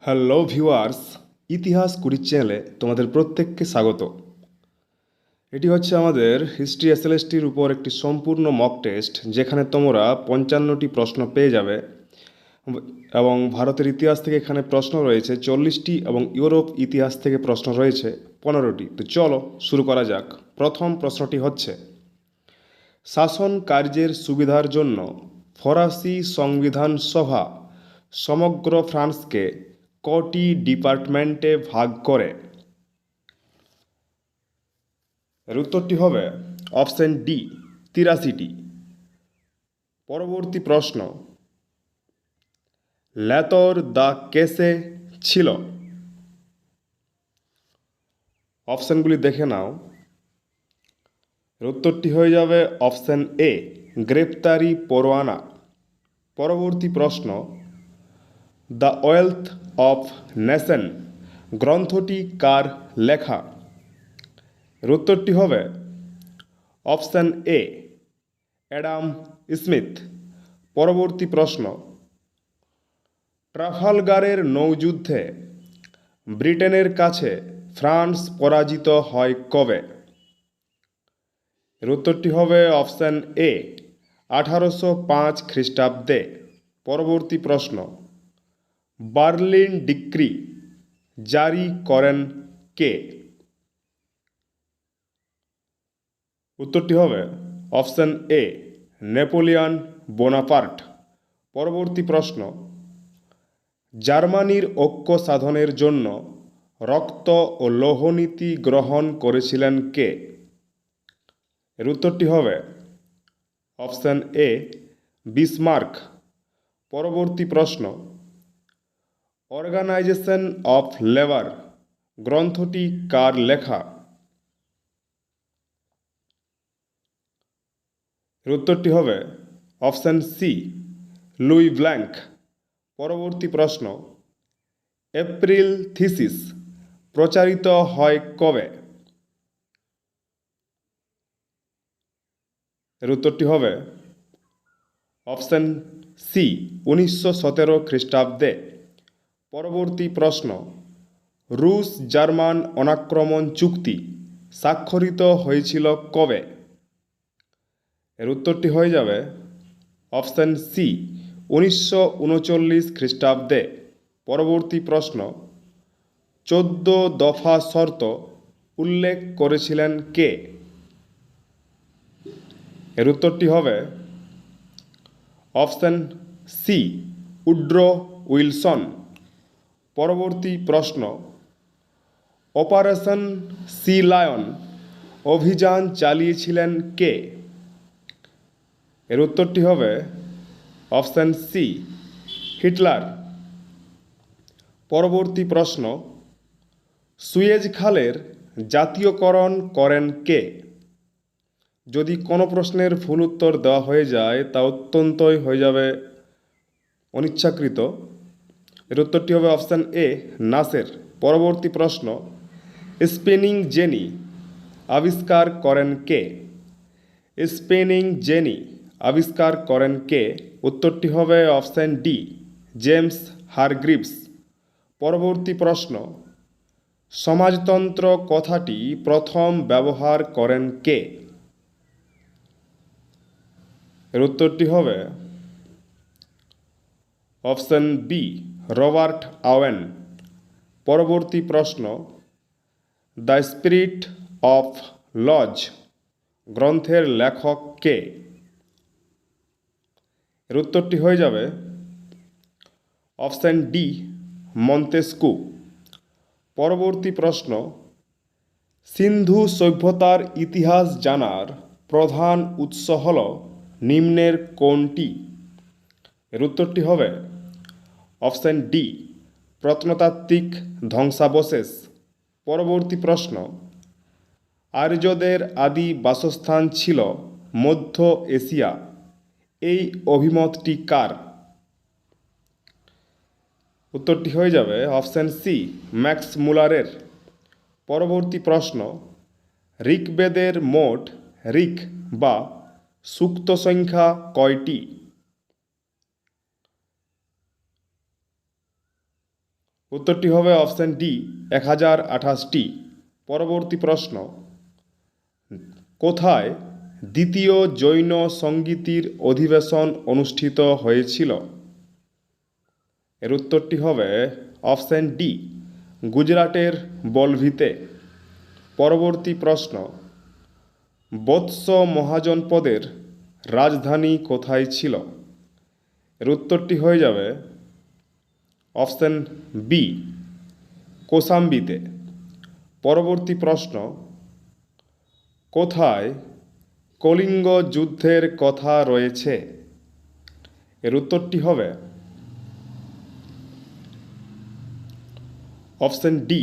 Hello viewers, ইতিহাস কুড়ি চ্যানেলে তোমাদের প্রত্যেককে স্বাগত। এটি হচ্ছে আমাদের হিস্ট্রি এসএলএসটির উপর একটি সম্পূর্ণ মক টেস্ট, যেখানে তোমরা 55টি প্রশ্ন পেয়ে যাবে এবং ভারতের ইতিহাস থেকে এখানে প্রশ্ন রয়েছে 40টি এবং ইউরোপ ইতিহাস থেকে প্রশ্ন রয়েছে 15টি। তো চলো শুরু করা যাক। প্রথম প্রশ্নটি হচ্ছে, শাসন কার্যের সুবিধার জন্য ফরাসি সংবিধান সভা সমগ্র ফ্রান্সকে কটি ডিপার্টমেন্টে ভাগ করে? এর উত্তরটি হবে অপশন ডি, 83টি। পরবর্তী প্রশ্ন, লেতর দ্য কেসে ছিল? অপশনগুলি দেখে নাও। এর উত্তরটি হয়ে যাবে অপশন এ, গ্রেপ্তারি পরোয়ানা। পরবর্তী প্রশ্ন, দ্য ওয়েলথ অফ নেশন গ্রন্থটি কার লেখা? এর উত্তরটি হবে অপশন এ, অ্যাডাম স্মিথ। পরবর্তী প্রশ্ন, ট্রাফালগারের নৌযুদ্ধে ব্রিটেনের কাছে ফ্রান্স পরাজিত হয় কবে? এর উত্তরটি হবে অপশন এ, 1805 খ্রিস্টাব্দে। পরবর্তী প্রশ্ন, বার্লিন ডিক্রি জারি করেন কে? উত্তরটি হবে অপশন এ, নেপোলিয়ন বোনাপার্ট। পরবর্তী প্রশ্ন, জার্মানির ঐক্য সাধনের জন্য রক্ত ও লৌহনীতি গ্রহণ করেছিলেন কে? এর উত্তরটি হবে অপশন এ, বিসমার্ক। পরবর্তী প্রশ্ন, অর্গানাইজেশন অফ লেবার গ্রন্থটি কার লেখা? এর উত্তরটি হবে অপশন সি, লুই ব্ল্যাঙ্ক। পরবর্তী প্রশ্ন, এপ্রিল থিসিস প্রচারিত হয় কবে? এর উত্তরটি হবে অপশন সি, 1917 খ্রিস্টাব্দে। পরবর্তী প্রশ্ন, রুশ জার্মান অনাক্রমণ চুক্তি স্বাক্ষরিত হয়েছিল কবে? এর উত্তরটি হয়ে যাবে অপশন সি, 1939 খ্রিস্টাব্দে। পরবর্তী প্রশ্ন, 14 দফা শর্ত উল্লেখ করেছিলেন কে? এর উত্তরটি হবে অপশন সি, উড্রো উইলসন। পরবর্তী প্রশ্ন, অপারেশন সি লায়ন অভিযান চালিয়েছিলেন কে? এর উত্তরটি হবে অপশন সি, হিটলার। পরবর্তী প্রশ্ন, সুয়েজ খালের জাতীয়করণ করেন কে? যদি কোনো প্রশ্নের ভুল উত্তর দেওয়া হয়ে যায় তা অত্যন্তই হয়ে যাবে অনিচ্ছাকৃত। এর উত্তরটি হবে অপশান এ, নাসের। পরবর্তী প্রশ্ন, স্পিনিং জেনি আবিষ্কার করেন কে? স্পিনিং জেনি আবিষ্কার করেন কে? উত্তরটি হবে অপশান ডি, জেমস হারগ্রিভস। পরবর্তী প্রশ্ন, সমাজতন্ত্র কথাটি প্রথম ব্যবহার করেন কে? এর উত্তরটি হবে অপশন বি, রবার্ট আওয়েন। পরবর্তী প্রশ্ন, দ্য স্পিরিট অফ লজ গ্রন্থের লেখক কে? এর উত্তরটি হয়ে যাবে অপশন ডি, মন্তেস্কু। পরবর্তী প্রশ্ন, সিন্ধু সভ্যতার ইতিহাস জানার প্রধান উৎস হল নিম্নের কোনটি? এর উত্তরটি হবে অপশন ডি, প্রত্নতাত্ত্বিক ধ্বংসাবশেষ। পরবর্তী প্রশ্ন, আর্যদের আদি বাসস্থান ছিল মধ্য এশিয়া, এই অভিমতটি কার? উত্তরটি হয়ে যাবে অপশন সি, ম্যাক্স মুলারের। পরবর্তী প্রশ্ন, ঋগ্বেদের মোট ঋক বা সূক্ত সংখ্যা কয়টি? উত্তরটি হবে অপশন ডি 1028টি। পরবর্তী প্রশ্ন, কোথায় দ্বিতীয় জৈন সঙ্গীতির অধিবেশন অনুষ্ঠিত হয়েছিল? এর উত্তরটি হবে অপশন ডি গুজরাটের বলভিতে। পরবর্তী প্রশ্ন, বৎস মহাজনপদের রাজধানী কোথায় ছিল? এর উত্তরটি হয়ে যাবে অপশন বি কোসাম্বিতে। পরবর্তী প্রশ্ন, কোথায় কলিঙ্গ যুদ্ধের কথা রয়েছে? এর উত্তরটি হবে অপশন ডি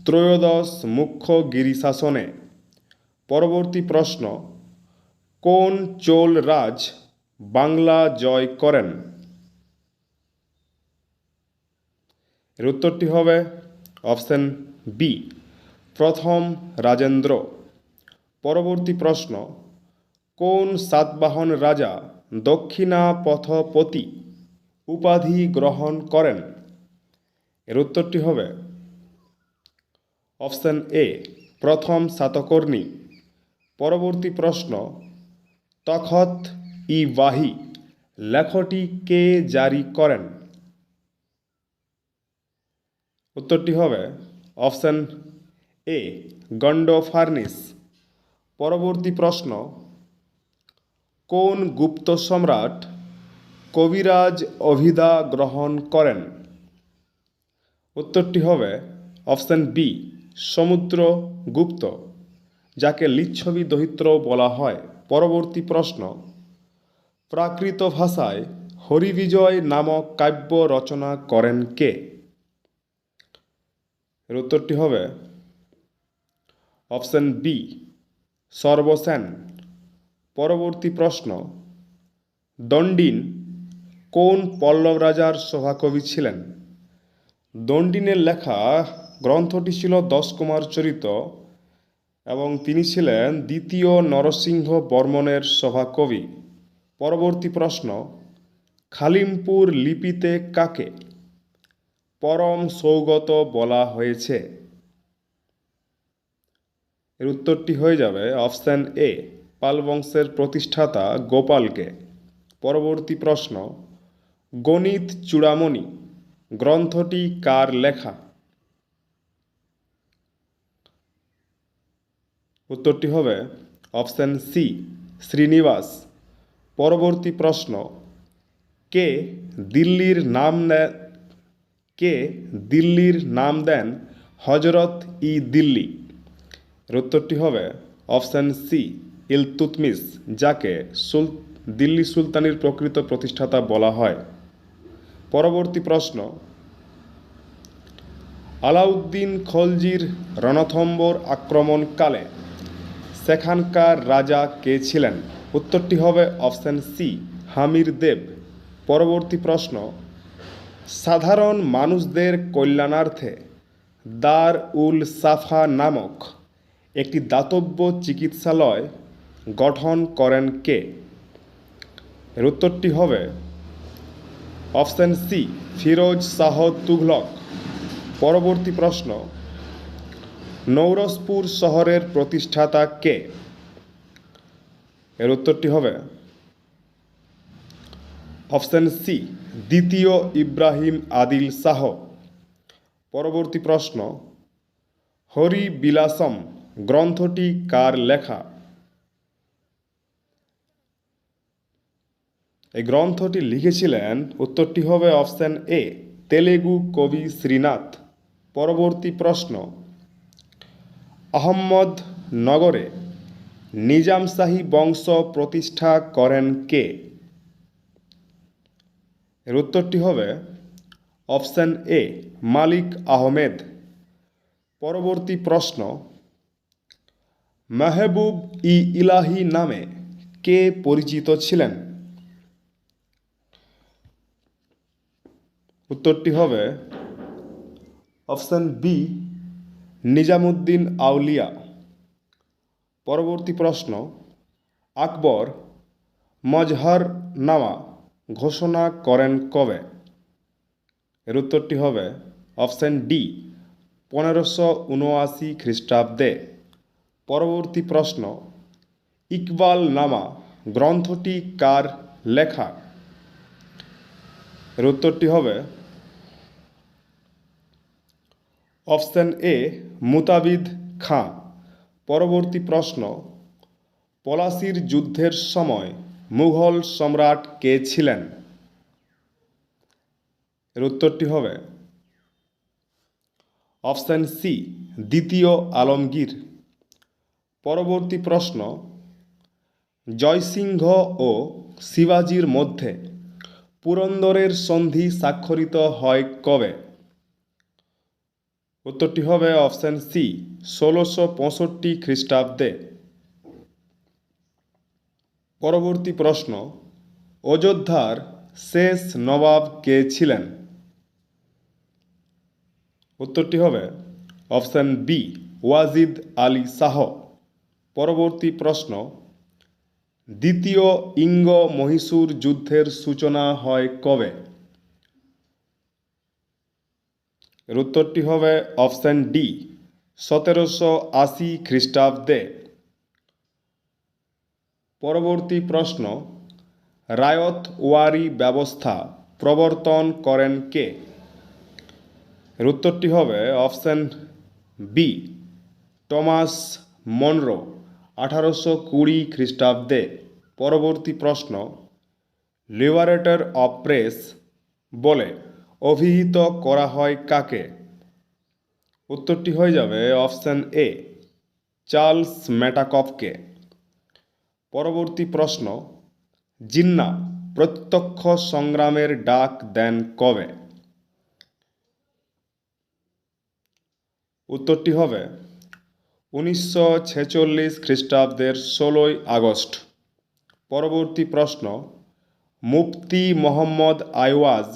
ত্রয়োদশ মুখ্য গিরিশাসনে। পরবর্তী প্রশ্ন, কোন চোল রাজ বাংলা জয় করেন? এর উত্তরটি হবে অপশন বি প্রথম রাজেন্দ্র। পরবর্তী প্রশ্ন, কোন সাতবাহন রাজা দক্ষিণাপথপতি উপাধি গ্রহণ করেন? এর উত্তরটি হবে অপশন এ প্রথম সাতকর্ণী। পরবর্তী প্রশ্ন, তখত ই বাহি লেখটি কে জারি করেন? উত্তরটি হবে অপশন এ গন্ডোফার্নিস। পরবর্তী প্রশ্ন, কোন গুপ্ত সম্রাট কবিরাজ অভিধা গ্রহণ করেন? উত্তরটি হবে অপশন বি সমুদ্রগুপ্ত, যাকে লিচ্ছবি দহিত্র বলা হয়। পরবর্তী প্রশ্ন, প্রাকৃত ভাষায় হরিবিজয় নামক কাব্য রচনা করেন কে? এর উত্তরটি হবে অপশন বি সর্বসেন। পরবর্তী প্রশ্ন, দণ্ডিন কোন পল্লব রাজার সভাকবি ছিলেন? দণ্ডিনের লেখা গ্রন্থটি ছিল 10 কুমার চরিত এবং তিনি ছিলেন দ্বিতীয় নরসিংহ বর্মনের সভাকবি। পরবর্তী প্রশ্ন, খালিমপুর লিপিতে কাকে পরম সৌগত বলা হয়েছে? এর উত্তরটি হয়ে যাবে অপশন এ পাল বংশের প্রতিষ্ঠাতা গোপালকে। পরবর্তী প্রশ্ন, গণিত চূড়ামণি গ্রন্থটি কার লেখা? উত্তরটি হবে অপশন সি শ্রীনিবাস। পরবর্তী প্রশ্ন, কে দিল্লির নাম দেন হজরত ই দিল্লি? এর উত্তরটি হবে অপশন সি ইলতুৎমিশ, যাকে দিল্লি সুলতানির প্রকৃত প্রতিষ্ঠাতা বলা হয়। পরবর্তী প্রশ্ন, আলাউদ্দিন খলজির রণথম্বর আক্রমণকালে সেখানকার রাজা কে ছিলেন? উত্তরটি হবে অপশন সি হামির দেব। পরবর্তী প্রশ্ন, সাধারণ মানুষদের কল্যাণার্থে দার উল সাফা নামক একটি দাতব্য চিকিৎসালয় গঠন করেন কে? এর উত্তরটি হবে অপশন সি ফিরোজ শাহ তুঘলক। পরবর্তী প্রশ্ন, নৌরসপুর শহরের প্রতিষ্ঠাতা কে? এর উত্তরটি হবে অপশন সি দ্বিতীয় ইব্রাহিম আদিল শাহ। পরবর্তী প্রশ্ন, হরি বিলাসম গ্রন্থটি কার লেখা? এই গ্রন্থটি লিখেছিলেন, উত্তরটি হবে অপশন এ তেলেগু কবি শ্রীনাথ। পরবর্তী প্রশ্ন, আহম্মদনগরে নিজামশাহী বংশ প্রতিষ্ঠা করেন কে? এর উত্তরটি হবে অপশন এ মালিক আহমেদ। পরবর্তী প্রশ্ন, মেহবুব ই ইলাহি নামে কে পরিচিত ছিলেন? উত্তরটি হবে অপশন বি নিজামুদ্দিন আউলিয়া। পরবর্তী প্রশ্ন, আকবর মজহরনামা ঘোষণা করেন কবে? এর উত্তরটি হবে অপশন ডি 1579 খ্রিস্টাব্দে। পরবর্তী প্রশ্ন, ইকবাল নামা গ্রন্থটি কার লেখা? এর উত্তরটি হবে অপশন এ মুতাবিদ খাঁ। পরবর্তী প্রশ্ন, পলাশির যুদ্ধের সময় মুঘল সম্রাট কে ছিলেন? এর উত্তরটি হবে অপশন সি দ্বিতীয় আলমগীর। পরবর্তী প্রশ্ন, জয়সিংহ ও শিবাজির মধ্যে পুরন্দরের সন্ধি স্বাক্ষরিত হয় কবে? উত্তরটি হবে অপশন সি 1665 খ্রিস্টাব্দে। পরবর্তী প্রশ্ন, অযোধ্যার শেষ নবাব কে ছিলেন? উত্তরটি হবে অপশন বি ওয়াজিদ আলী শাহ। পরবর্তী প্রশ্ন, দ্বিতীয় ইঙ্গ মহীশূর যুদ্ধের সূচনা হয় কবে? এর উত্তরটি হবে অপশন ডি 1780 খ্রিস্টাব্দে। পরবর্তী প্রশ্ন, রায়ত ওয়ারি ব্যবস্থা প্রবর্তন করেন কে? এর উত্তরটি হবে অপশন বি টমাস মনরো 1820 খ্রিস্টাব্দে। পরবর্তী প্রশ্ন, লিবারেটর অফ প্রেস বলে অভিহিত করা হয় কাকে? উত্তরটি হয়ে যাবে অপশন এ চার্লস মেটাকফকে। পরবর্তী প্রশ্ন, জিন্না প্রত্যক্ষ সংগ্রামের ডাক দেন কবে? উত্তরটি হবে 1946 খ্রিস্টাব্দের 16 আগস্ট। পরবর্তী প্রশ্ন, মুফতি মোহাম্মদ আইওয়াজ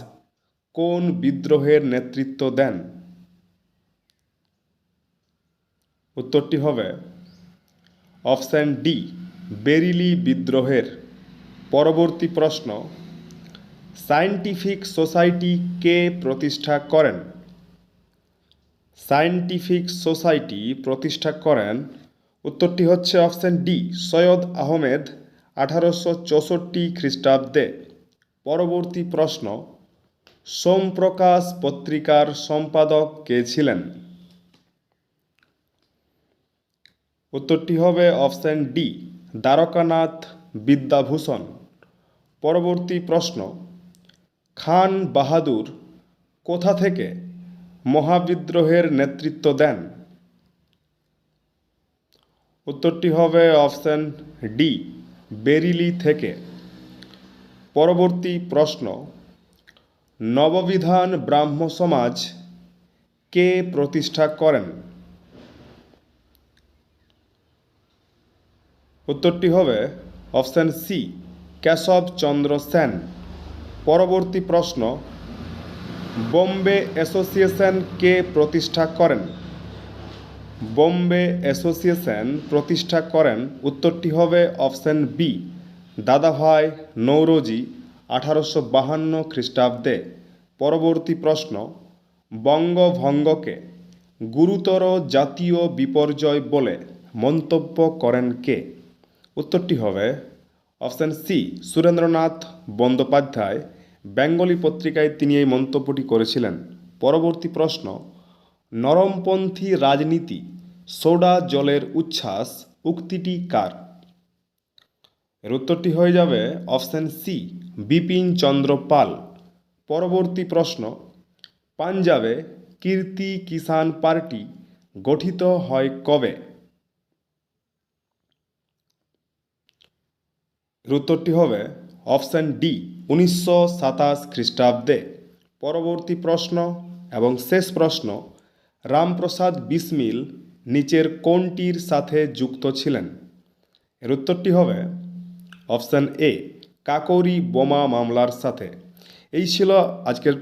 কোন বিদ্রোহের নেতৃত্ব দেন? উত্তরটি হবে অপশন ডি বেরিলি বিদ্রোহের। পরবর্তী প্রশ্ন, সায়েন্টিফিক সোসাইটি কে প্রতিষ্ঠা করেন? সায়েন্টিফিক সোসাইটি প্রতিষ্ঠা করেন, উত্তরটি হচ্ছে অপশন ডি সৈয়দ আহমেদ 1864 খ্রিস্টাব্দে। পরবর্তী প্রশ্ন, সোমপ্রকাশ পত্রিকার সম্পাদক কে ছিলেন? উত্তরটি হবে অপশন ডি দ্বারকানাথ বিদ্যাভূষণ। পরবর্তী প্রশ্ন, খান বাহাদুর কোথা থেকে মহাবিদ্রোহের নেতৃত্ব দেন? উত্তরটি হবে অপশন ডি বেরিলি থেকে। পরবর্তী প্রশ্ন, নববিধান ব্রাহ্ম সমাজ কে প্রতিষ্ঠা করেন? উত্তরটি হবে অপশন সি কেশবচন্দ্র সেন। পরবর্তী প্রশ্ন, বোম্বে অ্যাসোসিয়েশন কে প্রতিষ্ঠা করেন? বোম্বে অ্যাসোসিয়েশন প্রতিষ্ঠা করেন, উত্তরটি হবে অপশন বি দাদাভাই নৌরোজি 1852 খ্রিস্টাব্দে। পরবর্তী প্রশ্ন, বঙ্গভঙ্গকে গুরুতর জাতীয় বিপর্যয় বলে মন্তব্য করেন কে? উত্তরটি হবে অপশন সি সুরেন্দ্রনাথ বন্দ্যোপাধ্যায়। বেঙ্গলি পত্রিকায় তিনি এই মন্তব্যটি করেছিলেন। পরবর্তী প্রশ্ন, নরমপন্থী রাজনীতি সোডা জলের উচ্ছ্বাস উক্তিটি কার? এর উত্তরটি হয়ে যাবে অপশন সি বিপিন চন্দ্র পাল। পরবর্তী প্রশ্ন, পাঞ্জাবে কীর্তি কিষাণ পার্টি গঠিত হয় কবে? এর উত্তরটি হবে অপশন ডি 1927 খ্রিস্টাব্দে। পরবর্তী প্রশ্ন এবং শেষ প্রশ্ন, রামপ্রসাদ বিসমিল নিচের কোনটির সাথে যুক্ত ছিলেন? এর উত্তরটি হবে অপশন এ কাকোরি বোমা মামলার সাথে। এই ছিল আজকের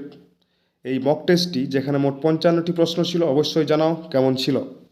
এই মক টেস্টটি, যেখানে মোট 55টি প্রশ্ন ছিল। অবশ্যই জানাও কেমন ছিল।